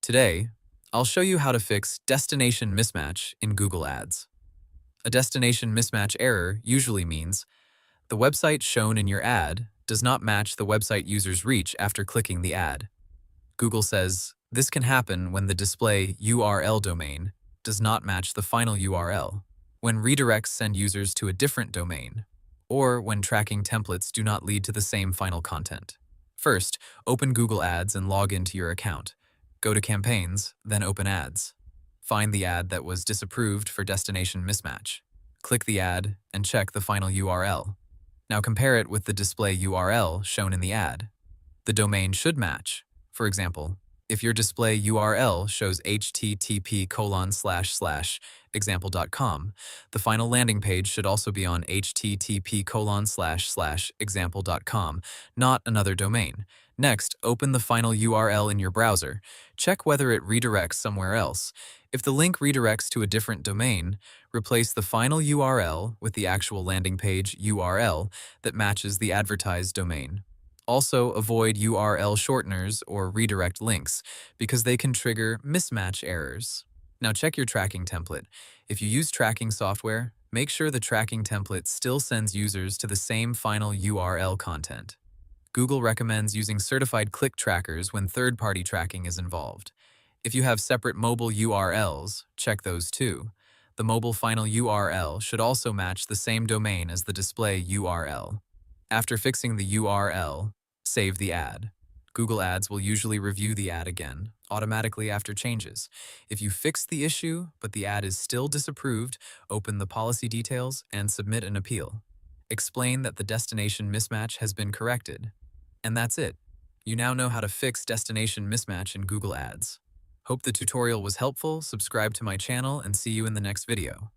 Today, I'll show you how to fix destination mismatch in Google Ads. A destination mismatch error usually means the website shown in your ad does not match the website users reach after clicking the ad. Google says this can happen when the display URL domain does not match the final URL, when redirects send users to a different domain, or when tracking templates do not lead to the same final content. First, open Google Ads and log into your account. Go to Campaigns, then Open Ads. Find the ad that was disapproved for destination mismatch. Click the ad and check the final URL. Now compare it with the display URL shown in the ad. The domain should match. For example, if your display URL shows http://example.com, the final landing page should also be on http://example.com, not another domain. Next, open the final URL in your browser. Check whether it redirects somewhere else. If the link redirects to a different domain, replace the final URL with the actual landing page URL that matches the advertised domain. Also, avoid URL shorteners or redirect links because they can trigger mismatch errors. Now check your tracking template. If you use tracking software, make sure the tracking template still sends users to the same final URL content. Google recommends using certified click trackers when third-party tracking is involved. If you have separate mobile URLs, check those too. The mobile final URL should also match the same domain as the display URL. After fixing the URL, save the ad. Google Ads will usually review the ad again, automatically after changes. If you fixed the issue, but the ad is still disapproved, open the policy details and submit an appeal. Explain that the destination mismatch has been corrected. And that's it. You now know how to fix destination mismatch in Google Ads. Hope the tutorial was helpful. Subscribe to my channel and see you in the next video.